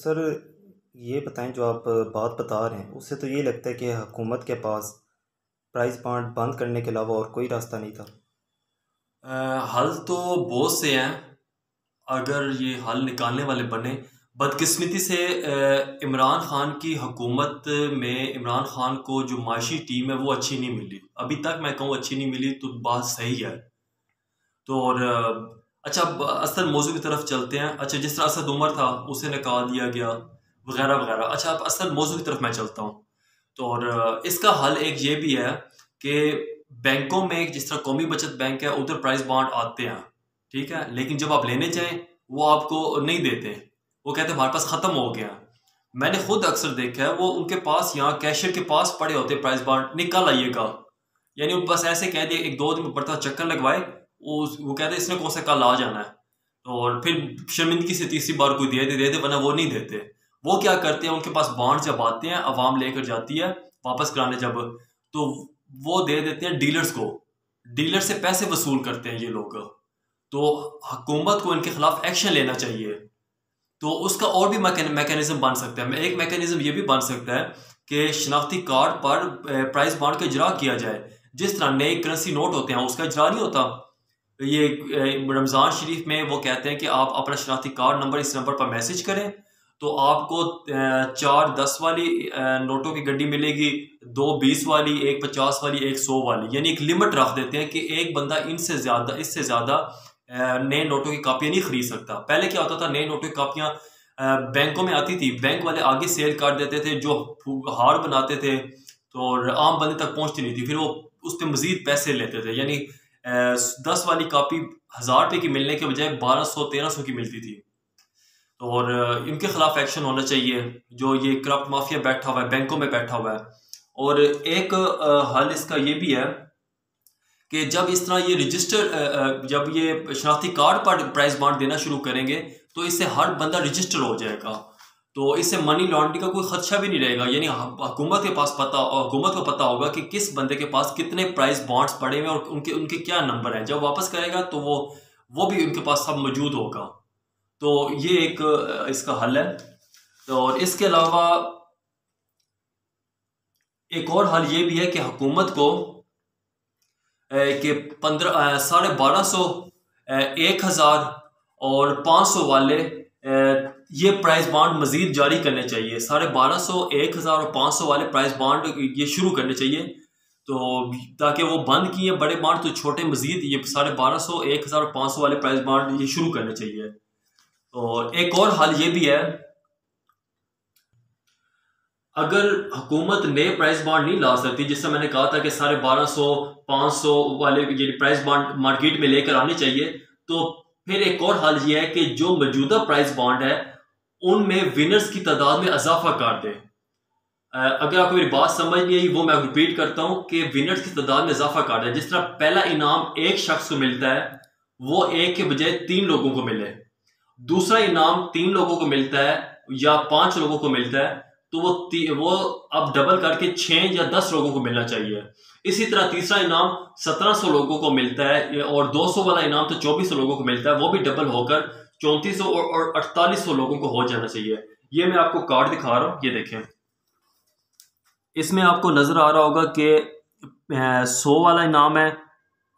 Sir, ये बताएं, जो आप बात बता रहे हैं उससे तो ये लगता है कि हुकूमत के पास प्राइस बॉन्ड बंद करने के अलावा और कोई रास्ता नहीं था। हल तो बहुत से हैं। अगर ये हल निकालने वाले बने, बदकिस्मती से इमरान खान की हुकूमत में इमरान खान को जो माशी टीम है वो अच्छी नहीं मिली। अभी तक मैं कहूँ अच्छी नहीं मिली तो बात सही है। तो और अच्छा, अब असल मौजू की तरफ चलते हैं। अच्छा, जिस तरह असद उमर था उसे निकाल दिया गया वगैरह वगैरह। अच्छा, अब असल मौजू की तरफ मैं चलता हूँ। तो और इसका हल एक ये भी है कि बैंकों में जिस तरह कौमी बचत बैंक है उधर प्राइस बॉन्ड आते हैं, ठीक है, लेकिन जब आप लेने जाएं वो आपको नहीं देते। वो कहते हैं हमारे पास ख़त्म हो गया। मैंने खुद अक्सर देखा है, वो उनके पास यहाँ कैशियर के पास पड़े होते प्राइस बॉन्ड, निकल आइएगा। यानी वो बस ऐसे कह दिए, एक दो दिन में पड़ता चक्कर लगवाए, वो कहते इसने कौन सा कल आ जाना है। तो और फिर शर्मिंदगी से तीसरी बार कोई दे दे वरना वो नहीं देते। वो क्या करते हैं, उनके पास बॉन्ड जब आते हैं, अवाम लेकर जाती है वापस कराने जब, तो वो दे देते हैं डीलर्स को। डीलर से पैसे वसूल करते हैं ये लोग। तो हुकूमत को इनके खिलाफ एक्शन लेना चाहिए। तो उसका और भी मैकेनिज्म बन सकता है। एक मैकेनिज्म ये भी बन सकता है कि शनाख्ती कार्ड पर प्राइस बॉन्ड का इजरा किया जाए। जिस तरह नए करेंसी नोट होते हैं उसका इजरा नहीं होता। ये रमज़ान शरीफ में वो कहते हैं कि आप अपना शनाख्ती कार्ड नंबर इस नंबर पर मैसेज करें तो आपको 4 10 वाली नोटों की गड्डी मिलेगी, 2 20 वाली, एक 50 वाली, एक 100 वाली। यानी एक लिमिट रख देते हैं कि एक बंदा इससे ज़्यादा नए नोटों की कापियाँ नहीं खरीद सकता। पहले क्या होता था, नए नोटों की कापियाँ बैंकों में आती थी, बैंक वाले आगे सेल कर देते थे, जो हार बनाते थे, तो आम बंदे तक पहुँचती नहीं थी। फिर वो उस पर मजीद पैसे लेते थे। यानी 10 वाली कापी 1000 रुपये की मिलने के बजाय 1200 1300 की मिलती थी। तो और इनके खिलाफ एक्शन होना चाहिए, जो ये करप्ट माफिया बैठा हुआ है बैंकों में बैठा हुआ है। और एक हल इसका ये भी है कि जब इस तरह ये रजिस्टर, जब ये शनाख्ती कार्ड पर प्राइस बॉन्ड देना शुरू करेंगे तो इससे हर बंदा रजिस्टर हो जाएगा। तो इससे मनी लॉन्ड्रिंग का कोई खदशा भी नहीं रहेगा। यानी हुकूमत को पता होगा कि किस बंदे के पास कितने प्राइस बॉन्ड्स पड़े हुए हैं और उनके उनके क्या नंबर हैं। जब वापस करेगा तो वो भी उनके पास सब मौजूद होगा। तो ये एक इसका हल है। तो और इसके अलावा एक और हल ये भी है कि हुकूमत को कि 1250, 1000 और 500 वाले ये प्राइस बॉन्ड मजीद जारी करने चाहिए। 1250, 1000 और 500 वाले प्राइस बॉन्ड ये शुरू करने चाहिए। तो ताकि वो बंद किए बड़े बॉन्ड, तो छोटे मजीद ये 1250, 1000 और 500 वाले प्राइस बॉन्ड ये शुरू करने चाहिए। तो एक और हल ये भी है, अगर हुकूमत नए प्राइस बॉन्ड नहीं ला सकती, जिससे मैंने कहा था कि 1250, 500 वाले ये प्राइस बॉन्ड मार्केट में लेकर आने चाहिए, तो फिर एक और हल ये है कि जो मौजूदा प्राइस बॉन्ड है उनमें विनर्स की तादाद में इजाफा कर दे। अगर आपको मेरी बात समझ नहीं आई, वो मैं रिपीट करता हूं कि विनर्स की तादाद में इजाफा कर दे। जिस तरह पहला इनाम एक शख्स को मिलता है, वो एक के बजाय 3 लोगों को मिले। दूसरा इनाम 3 लोगों को मिलता है या 5 लोगों को मिलता है, तो वो अब डबल करके 6 या 10 लोगों को मिलना चाहिए। इसी तरह तीसरा इनाम 1700 लोगों को मिलता है और 200 वाला इनाम तो 2400 लोगों को मिलता है, वो भी डबल होकर 3400 और 4800 लोगों को हो जाना चाहिए। ये मैं आपको कार्ड दिखा रहा हूं, ये देखें। इसमें आपको नजर आ रहा होगा कि 100 वाला इनाम है,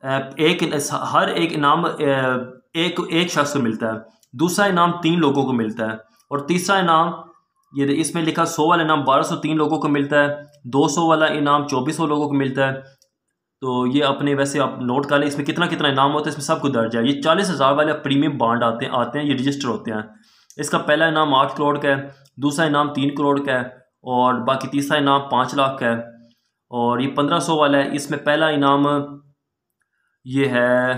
हर एक इनाम एक शख्स को मिलता है। दूसरा इनाम 3 लोगों को मिलता है और तीसरा इनाम ये इसमें लिखा 100 वाला इनाम 1203 लोगों को मिलता है। 200 वाला इनाम 2400 लोगों को मिलता है। तो ये अपने वैसे आप नोट कर लें, इसमें कितना कितना इनाम होता है, इसमें सब कुछ दर्ज है। ये 40,000 वाले प्रीमियम बॉन्ड आते हैं, ये रजिस्टर होते हैं। इसका पहला इनाम 8 करोड़ का है, दूसरा इनाम 3 करोड़ का है और बाकी तीसरा इनाम 5 लाख का है। और ये 1500 वाला है, इसमें पहला इनाम ये है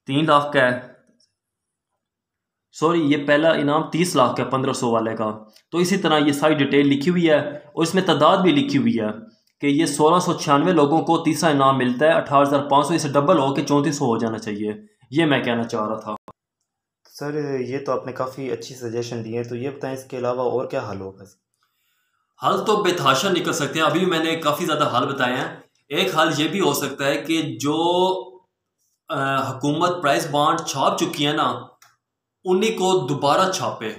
3 लाख का है। सॉरी, ये पहला इनाम 30 लाख का 1500 वाले का। तो इसी तरह ये सारी डिटेल लिखी हुई है और इसमें तादाद भी लिखी हुई है कि ये 1696 लोगों को तीसरा इनाम मिलता है। 18,500 इसे डबल हो के 3400 हो जाना चाहिए। ये मैं कहना चाह रहा था। सर, ये तो आपने काफ़ी अच्छी सजेशन दी है, तो ये बताएं इसके अलावा और क्या हल होगा? हल तो बेतहाशा निकल सकते हैं, अभी मैंने काफ़ी ज़्यादा हल बताए हैं। एक हल ये भी हो सकता है कि जो हुकूमत प्राइस बॉन्ड छाप चुकी है ना, उन्हीं को दोबारा छापे।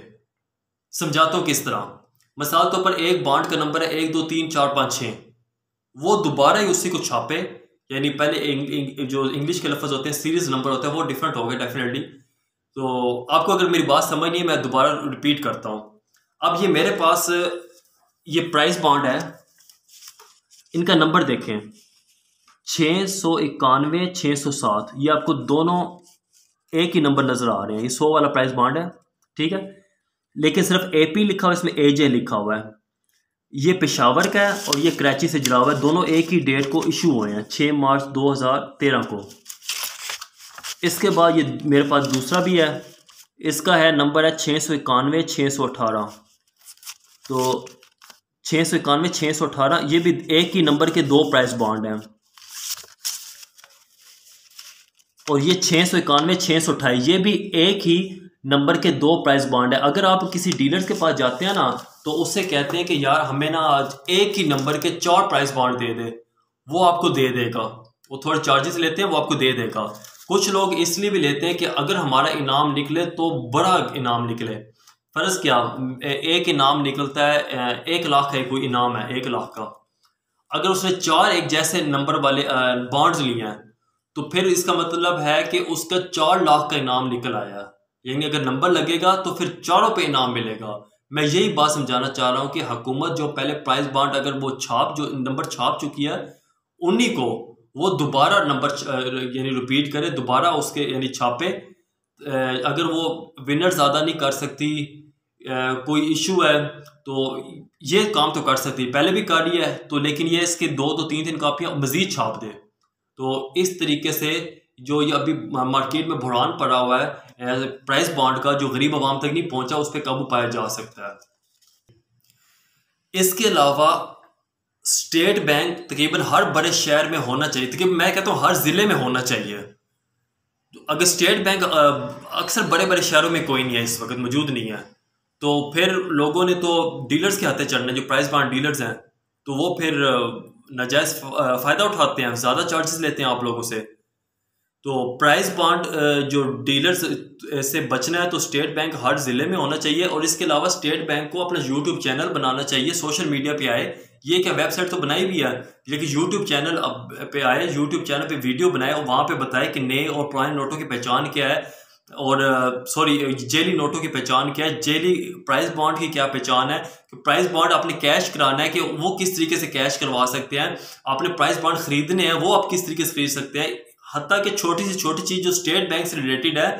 समझाता हूँ किस तरह। मिसाल तौर पर एक बॉन्ड का नंबर है 1 2 3 4 5 6, वो दोबारा ही उसी को छापे, यानी पहले जो इंग्लिश के लफ्ज़ होते हैं सीरीज नंबर होता है वो डिफरेंट हो गए डेफिनेटली। तो आपको अगर मेरी बात समझ नहीं है मैं दोबारा रिपीट करता हूँ। अब ये मेरे पास ये प्राइस बॉन्ड है, इनका नंबर देखें 691 607, ये आपको दोनों एक ही नंबर नज़र आ रहे हैं। ये 100 वाला प्राइस बॉन्ड है, ठीक है, लेकिन सिर्फ AP लिखा हुआ है, इसमें AJ लिखा हुआ है। ये पेशावर का है और ये कराची से जुड़ा हुआ है, दोनों एक ही डेट को इशू हुए हैं 6 मार्च 2013 को। इसके बाद ये मेरे पास दूसरा भी है, इसका है नंबर है 691 618। तो 691 618 ये भी एक ही नंबर के दो प्राइस बॉन्ड हैं। और ये 691 628 ये भी एक ही नंबर के दो प्राइस बॉन्ड है। अगर आप किसी डीलर के पास जाते हैं ना तो उससे कहते हैं कि यार हमें ना आज एक ही नंबर के 4 प्राइस बॉन्ड दे दे, वो आपको दे देगा। वो थोड़े चार्जेस लेते हैं, वो आपको दे देगा। कुछ लोग इसलिए भी लेते हैं कि अगर हमारा इनाम निकले तो बड़ा इनाम निकले। फर्ज क्या, एक इनाम निकलता है 1 लाख का, कोई इनाम है 1 लाख का, अगर उसने 4 एक जैसे नंबर वाले बॉन्ड्स लिए हैं तो फिर इसका मतलब है कि उसका 4 लाख का इनाम निकल आया। यानी अगर नंबर लगेगा तो फिर चारों पे इनाम मिलेगा। मैं यही बात समझाना चाह रहा हूँ कि हुकूमत जो पहले प्राइस बॉन्ड अगर वो जो नंबर छाप चुकी है उन्हीं को वो दोबारा नंबर यानी रिपीट करे, दोबारा उसके यानी छापे। अगर वो विनर ज़्यादा नहीं कर सकती, कोई इशू है तो ये काम तो कर सकती, पहले भी कर रही है तो, लेकिन ये इसके 2-3 कापियाँ मज़ीद छाप दे। तो इस तरीके से जो ये अभी मार्केट में बुढ़ान पड़ा हुआ है प्राइस बॉन्ड का, जो गरीब आवाम तक नहीं पहुंचा, उस पर काबू पाया जा सकता है। इसके अलावा स्टेट बैंक तकरीबन हर बड़े शहर में होना चाहिए, तकरीबन मैं कहता हूँ हर ज़िले में होना चाहिए। अगर स्टेट बैंक अक्सर बड़े बड़े शहरों में कोई नहीं है, इस वक्त मौजूद नहीं है, तो फिर लोगों ने तो डीलर्स के हाथे चढ़ना, जो प्राइस बॉन्ड डीलर्स हैं, तो वो फिर नाजायज़ फ़ायदा उठाते हैं, ज़्यादा चार्जेस लेते हैं आप लोगों से। तो प्राइस बॉन्ड जो डीलर्स से बचना है तो स्टेट बैंक हर ज़िले में होना चाहिए। और इसके अलावा स्टेट बैंक को अपना यूट्यूब चैनल बनाना चाहिए, सोशल मीडिया पे आए। ये क्या वेबसाइट तो बनाई भी है, लेकिन यूट्यूब चैनल पे आए, यूट्यूब चैनल पे वीडियो बनाए और वहाँ पे बताए कि नए और पुराने नोटों की पहचान क्या है, और जेली नोटों की पहचान क्या है, जेली प्राइस बॉन्ड की क्या पहचान है, कि प्राइस बॉन्ड आपने कैश कराना है कि वो किस तरीके से कैश करवा सकते हैं, आपने प्राइस बॉन्ड खरीदने हैं वो आप किस तरीके से खरीद सकते हैं। हत्ता कि छोटी से छोटी चीज़ जो स्टेट बैंक से रिलेटेड है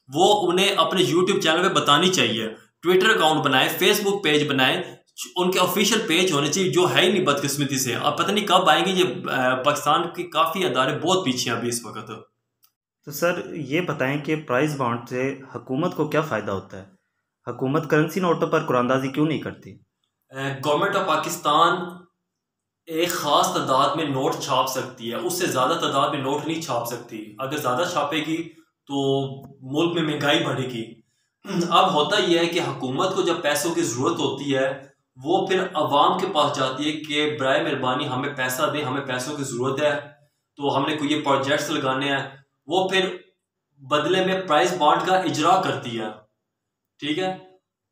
वो उन्हें अपने यूट्यूब चैनल पे बतानी चाहिए। ट्विटर अकाउंट बनाए, फेसबुक पेज बनाए, उनके ऑफिशियल पेज होने चाहिए, जो है ही नहीं बदकिस्मती से। अब पता नहीं कब आएंगे ये, पाकिस्तान के काफ़ी अदारे बहुत पीछे हैं अभी इस वक्त। तो सर ये बताएं कि प्राइस बॉन्ड से हुकूमत को क्या फ़ायदा होता है? हुकूमत करेंसी नोटों पर कुरानंदाजी क्यों नहीं करती? गवर्नमेंट ऑफ पाकिस्तान एक ख़ास तादाद में नोट छाप सकती है, उससे ज़्यादा तादाद में नोट नहीं छाप सकती। अगर ज़्यादा छापेगी तो मुल्क में महंगाई बढ़ेगी। अब होता यह है कि हुकूमत को जब पैसों की ज़रूरत होती है वो फिर अवाम के पास जाती है कि बराए मेहरबानी हमें पैसा दें, हमें पैसों की ज़रूरत है, तो हमने कोई ये प्रोजेक्ट्स लगाने हैं। वो फिर बदले में प्राइस बॉन्ड का इजरा करती है, ठीक है।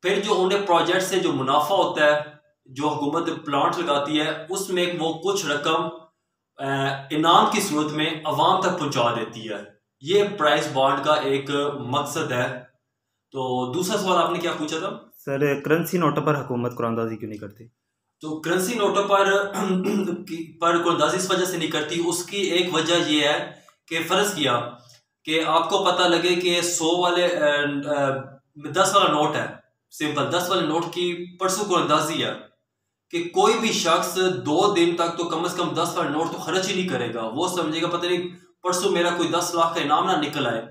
फिर जो उन्हें प्रोजेक्ट से जो मुनाफा होता है, जो हुकूमत प्लांट लगाती है, उसमें वो कुछ रकम इनाम की सूरत में अवाम तक पहुंचा देती है। ये प्राइस बॉन्ड का एक मकसद है। तो दूसरा सवाल आपने क्या पूछा था? सर करेंसी नोटों पर हुकूमत कुरानंदाजी क्यों नहीं करती? तो करेंसी नोटों पर कुरानंदाजी इस वजह से नहीं करती, उसकी एक वजह यह है कि फ़र्ज़ किया कि आपको पता लगे कि 100 वाले 10 वाला नोट है, सिंपल 10 वाले नोट की परसों कुरानंदाजी है, कि कोई भी शख्स 2 दिन तक तो कम से कम 10 वाला नोट तो खर्च ही नहीं करेगा। वो समझेगा पता नहीं परसों मेरा कोई 10 लाख का इनाम ना निकल आए,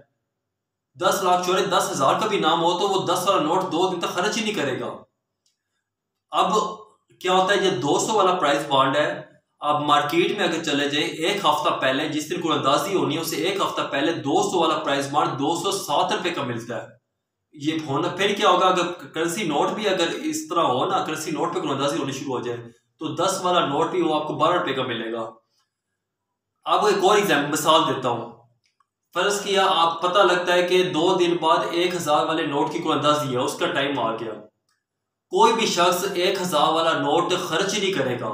10 लाख चोरे 10,000 का भी इनाम हो तो वो 10 वाला नोट 2 दिन तक खर्च ही नहीं करेगा। अब क्या होता है, ये 200 वाला प्राइस बॉन्ड है, आप मार्केट में अगर चले जाए एक हफ्ता पहले, जिस दिन कुरानंदाजी होनी है उससे एक हफ्ता पहले 200 वाला प्राइस बॉन्ड 207 रुपए का मिलता है। ये होना फिर क्या होगा, अगर करेंसी नोट भी अगर इस तरह हो ना, करेंसी नोट पे कुरानंदाजी होनी शुरू हो जाए तो 10 वाला नोट भी वो आपको 12 रुपए का मिलेगा। अब एक और एग्जाम्पल मिसाल देता हूँ। फर्ज किया आप पता लगता है कि 2 दिन बाद 1000 वाले नोट की कुरानंदाजी है, उसका टाइम आ गया, कोई भी शख्स 1,000 वाला नोट खर्च नहीं करेगा।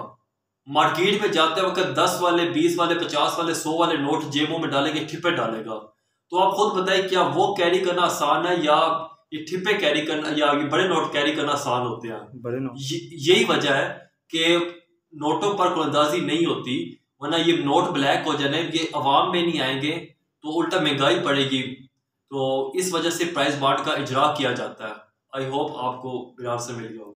मार्केट में जाते वक्त 10 वाले, 20 वाले, 50 वाले, 100 वाले नोट जेबों में डालेंगे, ठिप्पे डालेगा। तो आप खुद बताइए, क्या वो कैरी करना आसान है या ये ठिप्पे कैरी करना या ये बड़े नोट कैरी करना आसान होते हैं? बड़े नोट। यही वजह है कि नोटों पर कुलंदाजी नहीं होती, वरना ये नोट ब्लैक हो जाने, ये अवाम में नहीं आएंगे तो उल्टा महंगाई बढ़ेगी। तो इस वजह से प्राइस बांड का इजरा किया जाता है। आई होप आपको बिरार से मिल गया हो।